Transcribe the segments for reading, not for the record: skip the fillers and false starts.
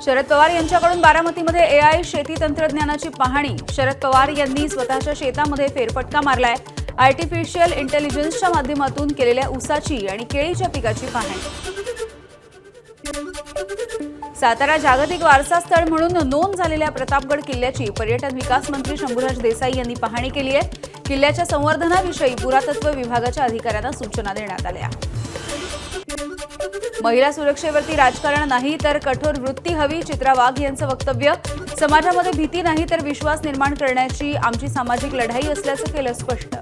शरद पवार यांच्याकडून बारामतीमध्ये एआय शेती तंत्रज्ञानाची पाहणी। शरद पवार यांनी स्वतःच्या शेतामध्ये फेरफटका मारलाय। आर्टिफिशियल इंटेलिजन्सच्या माध्यमातून केलेल्या ऊसाची आणि केळीच्या पिकाची पाहणी। सातारा जागतिक वारसा स्थळ म्हणून नोंद झालेल्या प्रतापगड किल्ल्याची पर्यटन विकास मंत्री शंभूराज देसाई यांनी पाहणी केली आहे। किल्ल्याच्या संवर्धनाविषयी पुरातत्व विभागाच्या अधिकाऱ्यांना सूचना देण्यात आल्या। महिला सुरक्षेवरती राजकारण नाही तर कठोर वृत्ती हवी, चित्रा वाघ यांचं वक्तव्य। समाजामध्ये भीती नाही तर विश्वास निर्माण करण्याची आमची सामाजिक लढाई असल्याचं केलं स्पष्ट।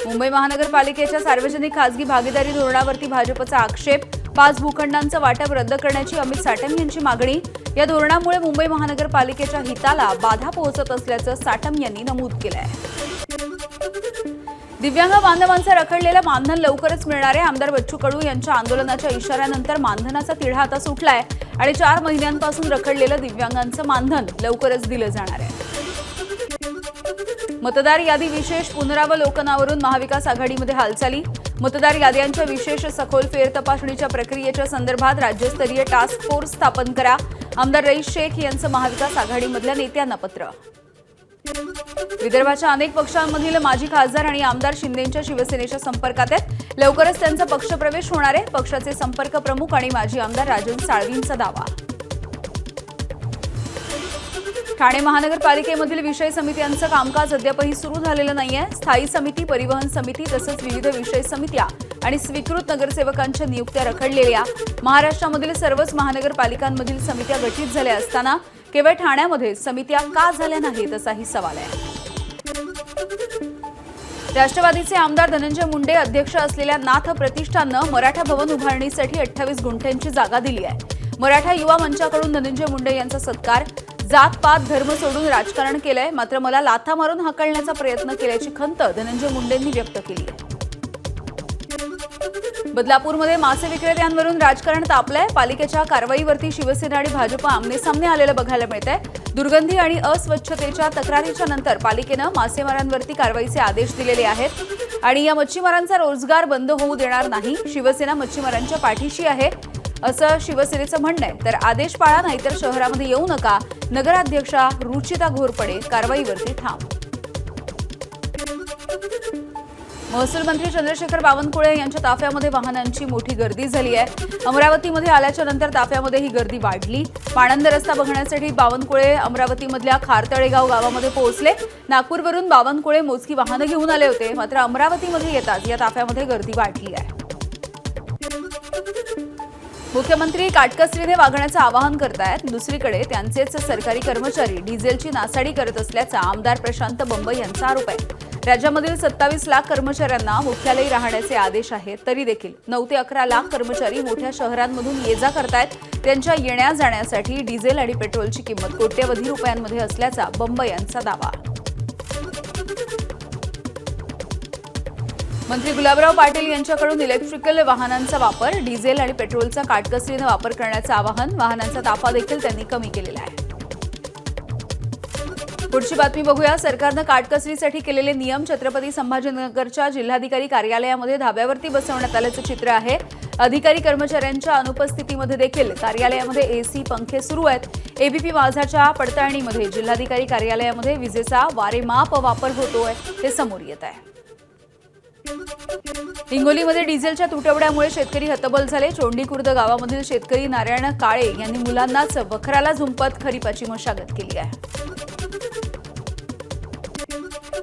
मुंबई महानगरपालिकेच्या सार्वजनिक खासगी भागीदारी धोरणावरती भाजपचा आक्षेप। 5 भूखंडांचं वाटप रद्द करण्याची अमित साटम यांची मागणी। या धोरणामुळे मुंबई महानगरपालिकेच्या हिताला बाधा पोहोचत असल्याचं साटम यांनी नमूद केलंय। दिव्यांग बांधवांचं रखडलेलं मानधन लवकरच मिळणार आहे। आमदार बच्चू कडू यांच्या आंदोलनाच्या इशाऱ्यानंतर मानधनाचा तिढा आता सुटलाय आणि 4 महिन्यांपासून रखडलेलं दिव्यांगांचं मानधन लवकरच दिलं जाणार आहे। मतदार यादी विशेष पुनरावलोकनावरून महाविकास आघाडीमध्ये हालचाली। मतदार याद्यांच्या विशेष सखोल फेर तपासणीच्या प्रक्रियेच्या संदर्भात राज्यस्तरीय टास्क फोर्स स्थापन करा। आमदार रईस शेख यांचं महाविकास आघाडीमधल्या नेत्यांना पत्र। विदर्भाच्या अनेक पक्षांमधील माजी खासदार आणि आमदार शिंदेंच्या शिवसेनेच्या संपर्कात आहेत। लवकरच त्यांचा पक्षप्रवेश होणार आहे, पक्षाचे संपर्क प्रमुख आणि माजी आमदार राजन साळवींचा दावा। ठाणे महानगरपालिकेमधील विषय समित्यांचं कामकाज अद्यापही सुरू झालेलं नाहीये। स्थायी समिती, परिवहन समिती तसंच विविध विषय समित्या आणि स्वीकृत नगरसेवकांच्या नियुक्त्या रखडलेल्या। महाराष्ट्रामधील सर्वच महानगरपालिकांमधील समित्या गठीत झाल्या असताना केवळ ठाण्यामध्ये समित्या का झाल्या नाहीत असाही सवाल आहे। राष्ट्रवादीचे आमदार धनंजय मुंडे अध्यक्ष असलेल्या नाथ प्रतिष्ठाननं मराठा भवन उभारणीसाठी 28 गुंठ्यांची जागा दिली आहे। मराठा युवा मंचाकडून धनंजय मुंडे यांचा सत्कार। जात-पात धर्म सोडून राजकारण केलंय, मात्र मला लाथा मारून हाकलण्याचा प्रयत्न केल्याची खंत धनंजय मुंडेंनी व्यक्त केली आहे। बदलापूरमध्ये मासे विक्रेत्यांवरून राजकारण तापलंय। पालिकेच्या कारवाईवरती शिवसेना आणि भाजप आमनेसामने आलेलं बघायला मिळतंय। दुर्गंधी आणि अस्वच्छतेच्या तक्रारीच्या नंतर पालिकेनं मासेमारांवरती कारवाईचे आदेश दिलेले आहेत आणि या मच्छीमारांचा रोजगार बंद होऊ देणार नाही। शिवसेना मच्छीमारांच्या पाठीशी आहे असं शिवसेनेचं म्हणणं आहे। तर आदेश पाळा नाहीतर शहरामध्ये येऊ नका। नगराध्यक्षा रुचिता घोरपडे कारवाईवरती ठाम। महसूल मंत्री चंद्रशेखर बावनकुळे यांच्या ताफ्यामध्ये वाहनांची मोठी गर्दी झाली आहे। अमरावतीमध्ये आल्याच्या नंतर ताफ्यामध्ये ही गर्दी वाढली। पाणंद रस्ता बघण्यासाठी बावनकुळे अमरावतीमधल्या खारतळेगाव गावामध्ये पोहोचले। नागपूरवरून बावनकुळे मोजकी वाहनं घेऊन आले होते, मात्र अमरावतीमध्ये येताच या ताफ्यामध्ये गर्दी वाढली आहे। मुख्यमंत्री काटकसरीने वागण्याचं आवाहन करतायत। दुसरीकडे त्यांचेच सरकारी कर्मचारी डिझेलची नासाडी करत असल्याचा आमदार प्रशांत बंब यांचा आरोप आहे। राज्यामधील 27 लाख कर्मचाऱ्यांना मुख्यालयी राहण्याचे आदेश आहेत, तरी देखील 9 ते 11 लाख कर्मचारी मोठ्या शहरांमधून ये-जा करतायत। त्यांच्या येण्या-जाण्यासाठी डिझेल आणि पेट्रोलची किंमत कोट्यवधी रुपयांमध्ये असल्याचा बंब यांचा दावा। मंत्री गुलाबराव पाटील यांच्याकडून इलेक्ट्रिकल वाहनांचा वापर, डिझेल आणि पेट्रोलचा काटकसरीने वापर करण्याचं आवाहन। वाहनांचा ताफा देखील त्यांनी कमी केलेला आहे। पुढची बातमी बघूया। सरकारनं काटकसरीसाठी केलेले नियम छत्रपती संभाजीनगरच्या जिल्हाधिकारी कार्यालयामध्ये धाब्यावरती बसवण्यात आल्याचं चित्र आहे। अधिकारी कर्मचाऱ्यांच्या अनुपस्थितीमध्ये देखील कार्यालयामध्ये एसी, पंखे सुरू आहेत। एबीपी माझाच्या पडताळणीमध्ये जिल्हाधिकारी कार्यालयामध्ये विजेचा वारेमाप वापर होतोय ते समोर येत आहे। हिंगोलीमध्ये डिझेलच्या तुटवड्यामुळे शेतकरी हतबल झाले। चोंडी खुर्द गावामधील शेतकरी नारायण काळे यांनी मुलांनाच वखराला झुंपत खरीपाची मशागत केली आहे।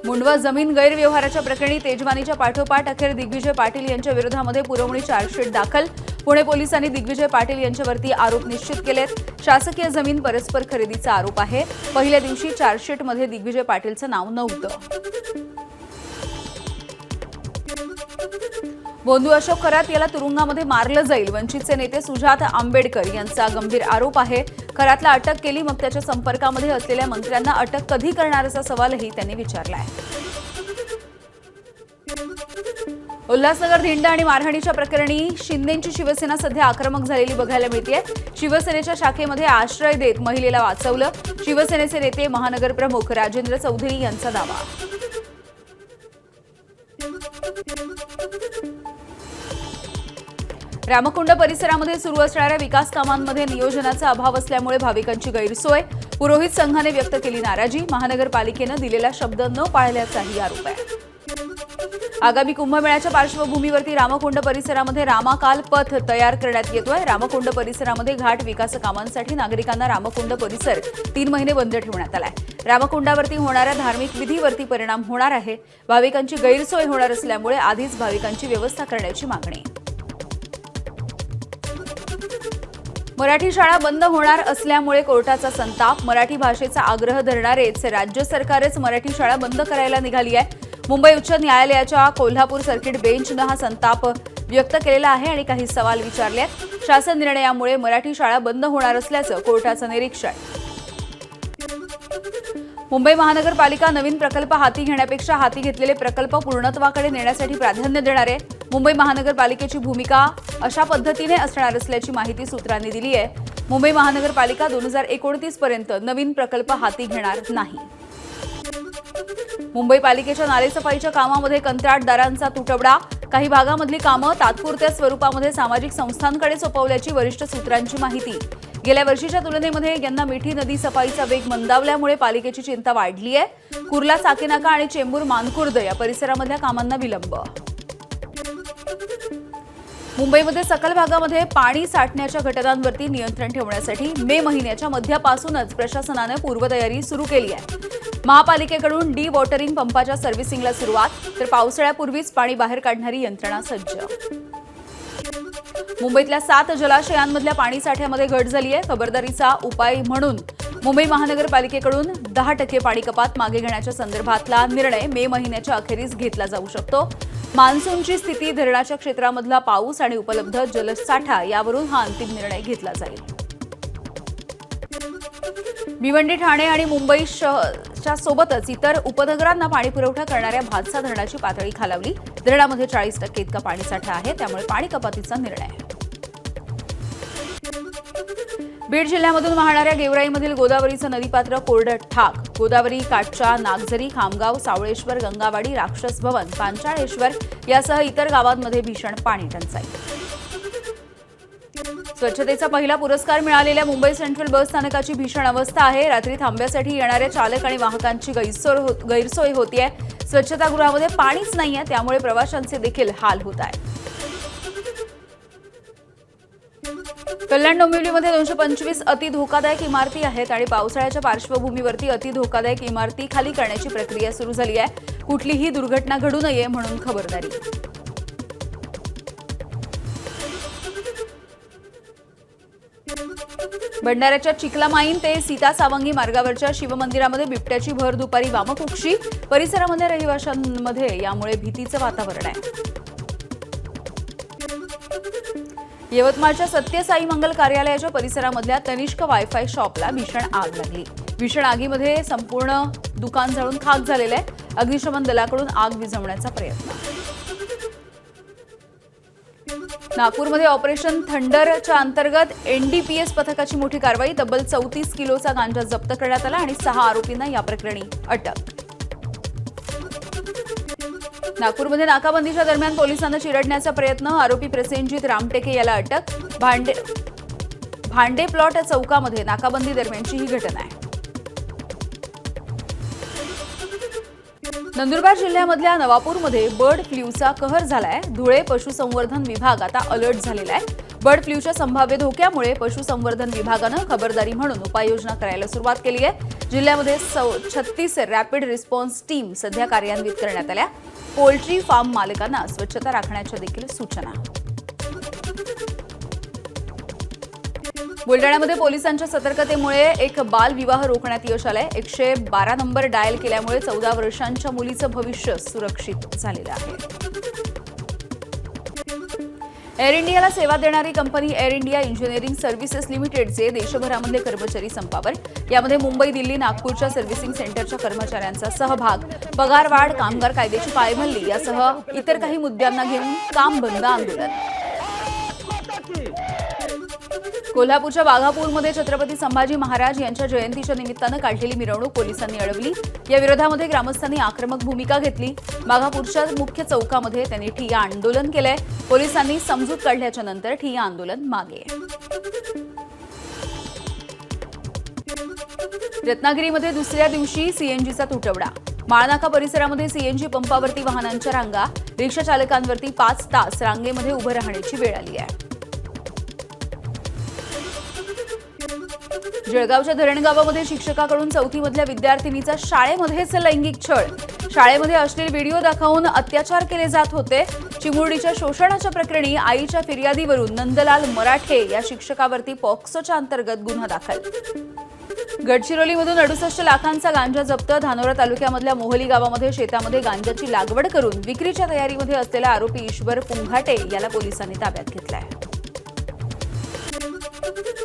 मुंडवा जमीन गैरव्यवहाराच्या प्रकरणी तेजवानीच्या पाठोपाठ अखेर दिग्विजय पाटील यांच्या विरोधामध्ये पुरवणी चार्जशीट दाखल। पुणे पोलिसांनी दिग्विजय पाटील यांच्यावरती आरोप निश्चित केलेत। शासकीय जमीन परस्पर खरेदीचा आरोप आहे। पहिल्या दिवशी चार्जशीटमध्ये दिग्विजय पाटीलचं नाव नव्हतं। बोंधू अशोक खरात याला तुरुंगामध्ये मारलं जाईल, वंचितचे नेते सुजात आंबेडकर यांचा गंभीर आरोप आहे। खरातला अटक केली, मग त्याच्या संपर्कामध्ये असलेल्या मंत्र्यांना अटक कधी करणार असा सवालही त्यांनी विचारला आहे। उल्हासनगर धिंड आणि मारहाणीच्या प्रकरणी शिंदेंची शिवसेना सध्या आक्रमक झालेली बघायला मिळतेय। शिवसेनेच्या शाखेमध्ये आश्रय देत महिलेला वाचवलं, शिवसेनेचे नेते महानगर प्रमुख राजेंद्र चौधरी यांचा दावा। रामकुंड परिसरामध्ये सुरू असणाऱ्या विकास कामांमध्ये नियोजनाचा अभाव असल्यामुळे भाविकांची गैरसोय. पुरोहित संघाने व्यक्त केली नाराजी. महानगरपालिकेनं दिलेला शब्द न पाळल्याचाही आरोप आहे. आगामी कुंभमेळ्याच्या पार्श्वभूमीवरती रामकुंड परिसरामध्ये रामाकाल पथ तयार करण्यात येतोय. रामकुंड परिसरामध्ये घाट विकास कामांसाठी नागरिकांना रामकुंड परिसर 3 महिने बंद ठेवण्यात आलाय. रामकुंडावरती होणाऱ्या धार्मिक विधीवरती परिणाम होणार आहे. भाविकांची गैरसोय होणार असल्यामुळे आधीच भाविकांची व्यवस्था करण्याची मागणी. मराठी शाळा बंद होणार असल्यामुळे कोर्टाचा संताप. मराठी भाषेचा आग्रह धरणारेच राज्य सरकारच मराठी शाळा बंद करायला निघाली आहे. मुंबई उच्च न्यायालयाच्या कोल्हापूर सर्किट बेंचनं हा संताप व्यक्त केलेला आहे आणि काही सवाल विचारले आहेत. शासन निर्णयामुळे मराठी शाळा बंद होणार असल्याचं कोर्टाचं निरीक्षण. मुंबई महानगरपालिका नवीन प्रकल्प हाती घेण्यापेक्षा हाती घेतलेले प्रकल्प पूर्णत्वाकडे नेण्यासाठी प्राधान्य देणार आहे. मुंबई महानगरपालिकेची भूमिका अशा पद्धतीने असणार असल्याची माहिती सूत्रांनी दिली आहे. मुंबई महानगरपालिका 2029 पर्यंत नवीन प्रकल्प हाती घेणार नाही. मुंबई पालिकेच्या नालेसफाईच्या कामामध्ये कंत्राटदारांचा तुटवडा. काही भागामधली कामं तात्पुरत्या स्वरूपामध्ये सामाजिक संस्थांकडे सोपवल्याची वरिष्ठ सूत्रांची माहिती. गेल्या वर्षीच्या तुलनेमध्ये यंदा मिठी नदी सफाईचा वेग मंदावल्यामुळे पालिकेची चिंता वाढली आहे. कुर्ला साकीनाका आणि चेंबूर मानखुर्द या परिसरामधल्या कामांना विलंब. मुंबईमध्ये सखल भागामध्ये पाणी साठण्याच्या घटनांवरती नियंत्रण ठेवण्यासाठी मे महिन्याच्या मध्यापासूनच प्रशासनाने पूर्वतयारी सुरू केली आहे. महापालिकेकडून डी वॉटरिंग पंपाच्या सर्व्हिसिंगला सुरुवात, तर पावसाळ्यापूर्वीच पाणी बाहेर काढणारी यंत्रणा सज्ज. मुंबईतल्या 7 जलाशयांमधल्या पाणी साठ्यामध्ये घट झाली आहे. खबरदारीचा उपाय म्हणून मुंबई महानगरपालिकेकडून 10% पाणी कपात मागे घेण्याच्या संदर्भातला निर्णय मे महिन्याच्या अखेरीस घेतला जाऊ शकतो. मान्सूनची स्थिती, धरणाच्या क्षेत्रामधला पाऊस आणि उपलब्ध जलसाठा यावरून हा अंतिम निर्णय घेतला जाईल. भिवंडी, ठाणे आणि मुंबई शहराच्या सोबतच इतर उपनगरांना पाणी पुरवठा करणाऱ्या भातसा धरणाची पातळी खालावली. धरणामध्ये 40% इतका पाणीसाठा आहे, त्यामुळे पाणी कपातीचा निर्णय. बीड जिल्ह्यामधून वाहणाऱ्या गेवराईमधील गोदावरीचं नदीपात्र कोरडं ठाक. गोदावरी काठच्या नागझरी, खामगाव, सावळेश्वर, गंगावाडी, राक्षस भवन, पांचाळेश्वर यासह इतर गावांमध्ये भीषण पाणी टंचाई. स्वच्छतेचा पहिला पुरस्कार मिळालेल्या मुंबई सेंट्रल बस स्थानकाची भीषण अवस्था आहे. रात्री थांब्यासाठी येणाऱ्या चालक आणि वाहकांची गैरसोय होतीये. स्वच्छतागृहामध्ये पाणीच नाहीये, त्यामुळे प्रवाशांचे देखील हाल होत आहेत. कल्याण डोंबिवलीमध्ये 225 अति धोकादायक इमारती आहेत आणि पावसाळ्याच्या पार्श्वभूमीवरती अति धोकादायक इमारती खाली करण्याची प्रक्रिया सुरू झाली आहे. कुठलीही दुर्घटना घडू नये म्हणून खबरदारी. भंडाऱ्याच्या चिखलामाईन ते सीता सावंगी मार्गावरच्या शिवमंदिरामध्ये बिबट्याची भर दुपारी वामकुक्षी. परिसरामध्ये रहिवाशांमध्ये यामुळे भीतीचं वातावरण आहे. यवतमाळच्या सत्य साई मंगल कार्यालयाच्या परिसरामधल्या तनिष्क वायफाय शॉपला भीषण आग लागली. भीषण आगीमध्ये संपूर्ण दुकान जळून खाक झालेलं आहे. अग्निशमन दलाकडून आग विझवण्याचा प्रयत्न. नागपूरमध्ये ऑपरेशन थंडरच्या अंतर्गत एनडीपीएस पथकाची मोठी कारवाई. तब्बल 34 किलोचा गांजा जप्त करण्यात आला आणि 6 आरोपींना या प्रकरणी अटक. नागपूरमध्ये नाकाबंदीच्या दरम्यान पोलिसांना चिरडण्याचा प्रयत्न. आरोपी प्रसेनजित रामटेके याला अटक. भांडे प्लॉट चौकामध्ये नाकाबंदी दरम्यानची ही घटना आहे. नंदुरबार जिल्ह्यामधल्या नवापूरमध्ये बर्ड फ्लूचा कहर झालाय. धुळे पशुसंवर्धन विभाग आता अलर्ट झालेला आहे. बर्ड फ्लूच्या संभाव्य धोक्यामुळे पशुसंवर्धन विभागानं खबरदारी म्हणून उपाययोजना करायला सुरुवात केली आहे. जिल्ह्यामध्ये 36 रॅपिड रिस्पॉन्स टीम सध्या कार्यान्वित करण्यात आल्या. पोल्ट्री फार्म मालकांना स्वच्छता राखण्याच्या देखील सूचना. बुलडाण्यामध्ये पोलिसांच्या सतर्कतेमुळे एक बालविवाह रोखण्यात यश आलंय. 112 नंबर डायल केल्यामुळे 14 वर्षांच्या मुलीचं भविष्य सुरक्षित झालेलं आहे. एअर इंडियाला सेवा देणारी company air India engineering services लिमिटेडचे देशभरामधले कर्मचारी संपावर. यामध्ये मुंबई, दिल्ली, नागपूरच्या सर्व्हिसिंग सेंटरच्या कर्मचाऱ्यांचा सहभाग. पगारवाढ, कामगार कायद्याची पायमल्ली यासह इतर काही मुद्द्यांना घेऊन काम बंद आंदोलन. कोल्हापूरच्या वाघापूरमध्ये छत्रपती संभाजी महाराज यांच्या जयंतीच्या निमित्तानं काढलेली मिरवणूक पोलिसांनी अडवली। या विरोधामध्ये ग्रामस्थांनी आक्रमक भूमिका घेतली। वाघापूरच्या मुख्य चौकामध्ये त्यांनी ठिय्या आंदोलन केलंय। पोलिसांनी समजूत काढल्याच्या नंतर ठिय्या आंदोलन मागे। रत्नागिरीमध्ये दुसऱ्या दिवशी सीएनजीचा तुटवडा। माळनाका परिसरामध्ये सीएनजी पंपावरती वाहनांच्या रांगा, रिक्षा चालकांवरती 5 तास रांगेमध्ये उभं राहण्याची वेळ आली आहे। जळगावच्या धरणगावामध्ये शिक्षकाकडून 4थी मधल्या विद्यार्थिनीचा शाळेमध्येच लैंगिक छळ। शाळेमध्ये अश्लील व्हिडिओ दाखवून अत्याचार केले जात होते। चिमुरडीच्या शोषणाच्या प्रकरणी आईच्या फिर्यादीवरून नंदलाल मराठे या शिक्षकावरती पॉक्सोच्या अंतर्गत गुन्हा दाखल। गडचिरोलीमधून 68 लाखांचा गांजा जप्त। धानोरा तालुक्यामधल्या मोहली गावामध्ये शेतामध्ये गांजाची लागवड करून विक्रीच्या तयारीमध्ये असलेला आरोपी ईश्वर पुंघाटे याला पोलिसांनी ताब्यात घेतलाय।